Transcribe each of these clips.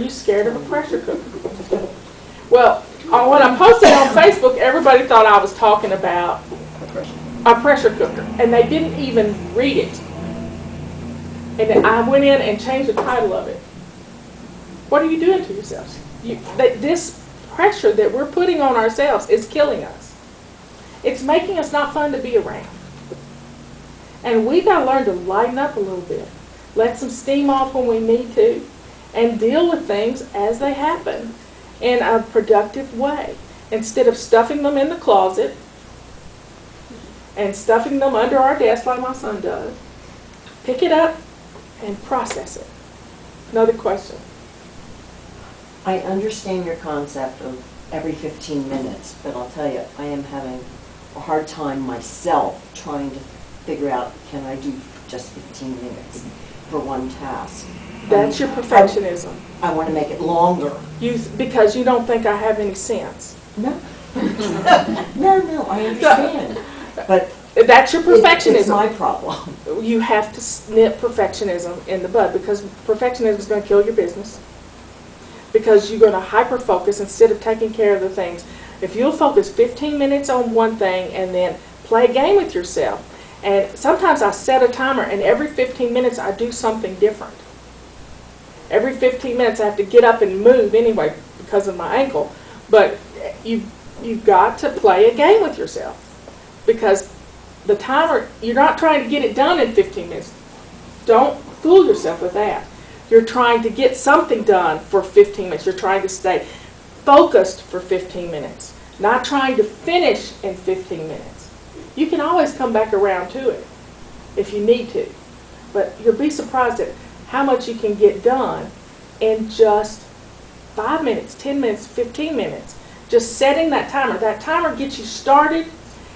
you scared of a pressure cooker? Well, when I posted on Facebook, everybody thought I was talking about a pressure cooker, and they didn't even read it. And then I went in and changed the title of it. What are you doing to yourselves? This pressure that we're putting on ourselves is killing us. It's making us not fun to be around. And we've got to learn to lighten up a little bit. Let some steam off when we need to, and deal with things as they happen in a productive way. Instead of stuffing them in the closet and stuffing them under our desk like my son does, pick it up and process it. Another question. I understand your concept of every 15 minutes, but I'll tell you, I am having a hard time myself trying to figure out, can I do just 15 minutes for one task? That's your perfectionism. I want to make it longer. Because you don't think I have any sense. No. No, I understand. But that's your perfectionism. It's my problem. You have to nip perfectionism in the bud, because perfectionism is going to kill your business. Because you're going to hyper-focus instead of taking care of the things. If you'll focus 15 minutes on one thing and then play a game with yourself. And sometimes I set a timer, and every 15 minutes I do something different. Every 15 minutes I have to get up and move anyway because of my ankle. But you've got to play a game with yourself. Because the timer, you're not trying to get it done in 15 minutes. Don't fool yourself with that. You're trying to get something done for 15 minutes. You're trying to stay focused for 15 minutes. Not trying to finish in 15 minutes. You can always come back around to it if you need to. But you'll be surprised at how much you can get done in just 5 minutes, 10 minutes, 15 minutes. Just setting that timer. That timer gets you started,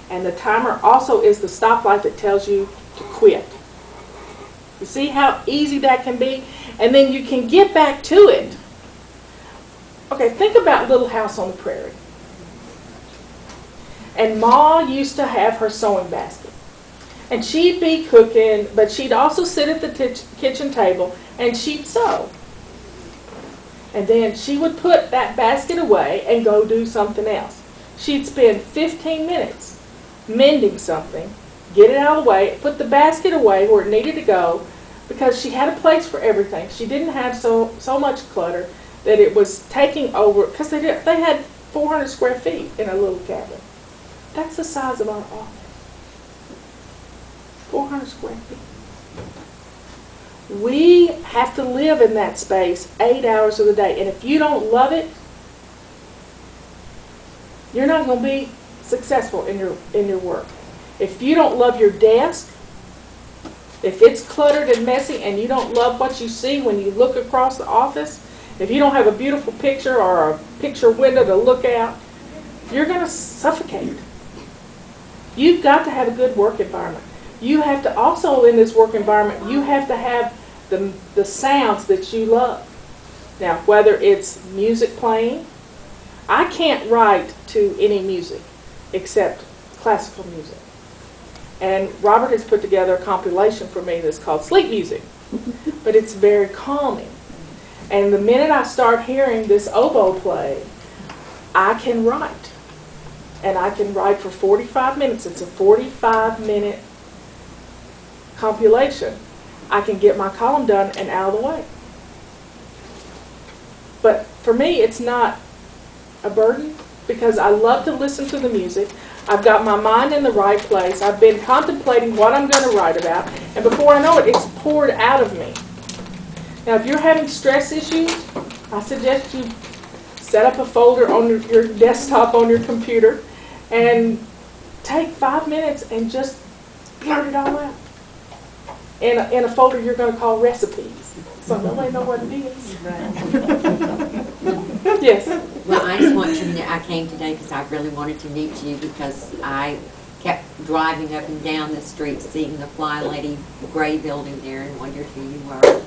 and the timer also is the stoplight that tells you to quit. You see how easy that can be? And then you can get back to it. Okay, think about Little House on the Prairie. And Ma used to have her sewing basket. And she'd be cooking, but she'd also sit at the kitchen table and she'd sew. And then she would put that basket away and go do something else. She'd spend 15 minutes mending something, get it out of the way, put the basket away where it needed to go, because she had a place for everything. She didn't have so much clutter that it was taking over, because they had 400 square feet in a little cabin. That's the size of our office. 400 square feet. We have to live in that space 8 hours of the day. And if you don't love it, you're not going to be successful in your work. If you don't love your desk, if it's cluttered and messy and you don't love what you see when you look across the office, if you don't have a beautiful picture or a picture window to look out, you're going to suffocate. You've got to have a good work environment. You have to also, in this work environment, you have to have the sounds that you love. Now, whether it's music playing, I can't write to any music except classical music. And Robert has put together a compilation for me that's called Sleep Music. But it's very calming. And the minute I start hearing this oboe play, I can write. And I can write for 45 minutes. It's a 45-minute compilation. I can get my column done and out of the way. But for me, it's not a burden because I love to listen to the music. I've got my mind in the right place. I've been contemplating what I'm going to write about. And before I know it, it's poured out of me. Now, if you're having stress issues, I suggest you set up a folder on your desktop on your computer and take 5 minutes and just blurt it all out. In a folder you're going to call recipes. So nobody knows what it is. Yes. Well, I just want you to know I came today because I really wanted to meet you because I kept driving up and down the street seeing the FlyLady gray building there and wondered who you were.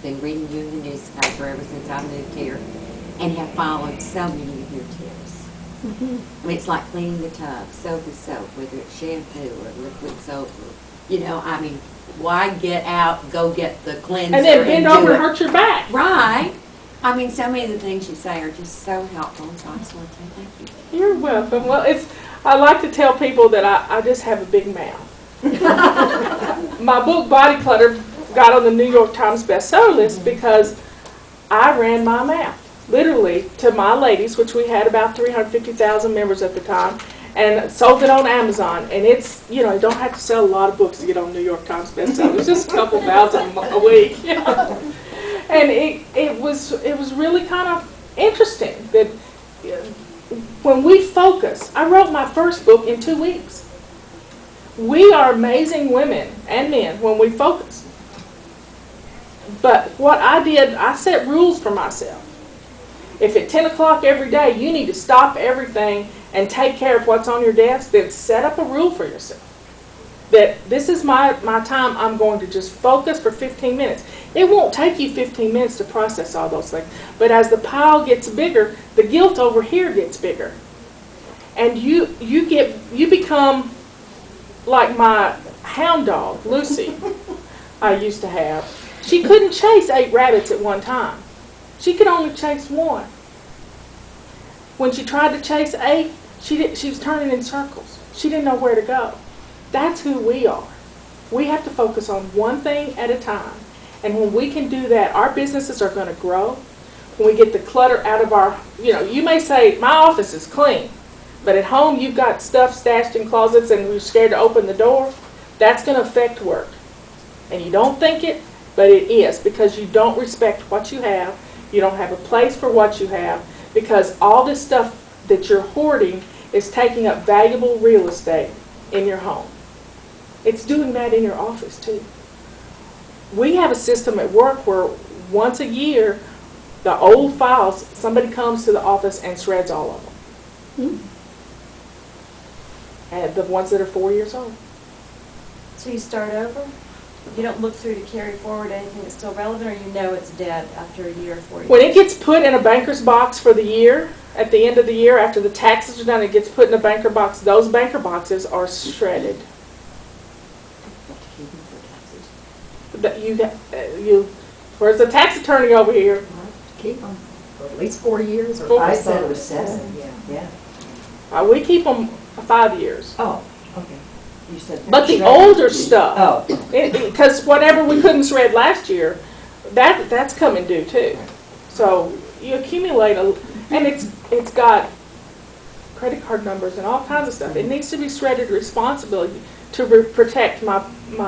Been reading you in the newspaper ever since I moved here and have followed so many of your tips. I mean, it's like cleaning the tub, soap is soap, whether it's shampoo or liquid soap. You know, I mean, why get out, go get the cleanser and then bend do over it. and hurt your back. Right. I mean, so many of the things you say are just so helpful, and so I just want to say thank you. You're welcome. Well, I like to tell people that I just have a big mouth. My book, Body Clutter, got on the New York Times bestseller list because I ran my mouth, literally, to my ladies, which we had about 350,000 members at the time, and sold it on Amazon. And it's, you don't have to sell a lot of books to get on New York Times bestseller. It's just a couple thousand a week. And it was really kind of interesting that when we focus, I wrote my first book in 2 weeks. We are amazing women and men when we focus. But what I did, I set rules for myself. If at 10 o'clock every day you need to stop everything and take care of what's on your desk, then set up a rule for yourself. That this is my time, I'm going to just focus for 15 minutes. It won't take you 15 minutes to process all those things. But as the pile gets bigger, the guilt over here gets bigger. And you become like my hound dog, Lucy, I used to have. She couldn't chase 8 rabbits at one time. She could only chase 1. When she tried to chase 8, she was turning in circles. She didn't know where to go. That's who we are. We have to focus on one thing at a time. And when we can do that, our businesses are going to grow. When we get the clutter out of our, you may say, my office is clean. But at home, you've got stuff stashed in closets and you're scared to open the door. That's going to affect work. And you don't think it, but it is, because you don't respect what you have. You don't have a place for what you have, because all this stuff that you're hoarding is taking up valuable real estate in your home. It's doing that in your office too. We have a system at work where once a year, the old files, somebody comes to the office and shreds all of them. And the ones that are 4 years old. So you start over? You don't look through to carry forward anything that's still relevant, or you know it's dead after a year or 4 years? When it gets put in a banker's box for the year, at the end of the year, after the taxes are done, it gets put in a banker box. Those banker boxes are shredded. Where's the tax attorney over here? Keep them for at least 4 years or 4. 5 I said it years. was 7, yeah. We keep them 5 years. Oh, okay. You said But the shredded. older stuff, Oh, because whatever we couldn't shred last year, that's coming due too. So you accumulate and it's got credit card numbers and all kinds of stuff. It needs to be shredded responsibly to protect my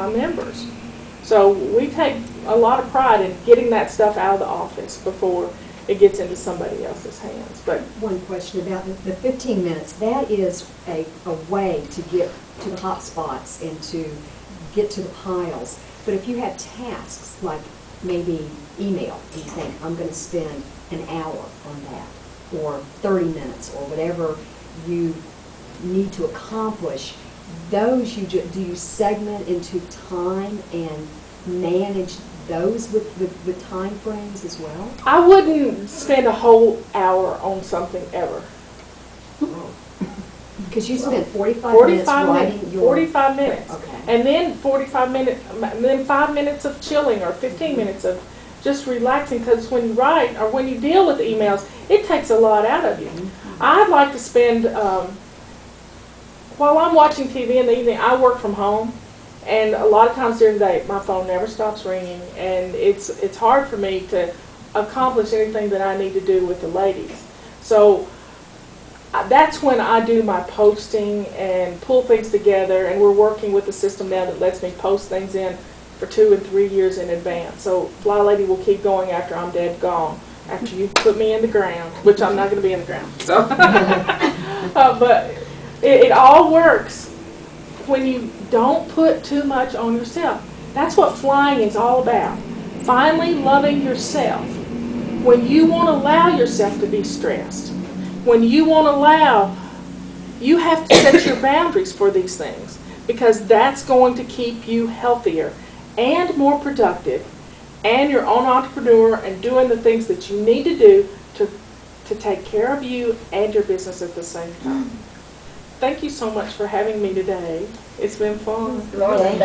members. So we take a lot of pride in getting that stuff out of the office before it gets into somebody else's hands. But One question about the 15 minutes. That is a way to get to the hot spots and to get to the piles. But if you have tasks like maybe email, and you think, I'm going to spend an hour on that, or 30 minutes, or whatever you need to accomplish, those do you segment into time and manage those with time frames as well? I wouldn't spend a whole hour on something ever. Because you spent 45 minutes writing your... 45 minutes. Okay. And then 45 minutes, then 5 minutes of chilling or 15 minutes of just relaxing, because when you write or when you deal with emails, it takes a lot out of you. I'd like to spend, while I'm watching TV in the evening, I work from home, and a lot of times during the day, my phone never stops ringing, and it's hard for me to accomplish anything that I need to do with the ladies. So that's when I do my posting and pull things together, and we're working with a system now that lets me post things in for 2 and 3 years in advance. So FlyLady will keep going after I'm dead gone, after you put me in the ground, which I'm not going to be in the ground. So, but it all works when you don't put too much on yourself. That's what flying is all about. Finally loving yourself. When you won't allow yourself to be stressed, when you won't allow, you have to set your boundaries for these things, because that's going to keep you healthier and more productive, and your own entrepreneur and doing the things that you need to do to take care of you and your business at the same time. Thank you so much for having me today. It's been fun. thank you.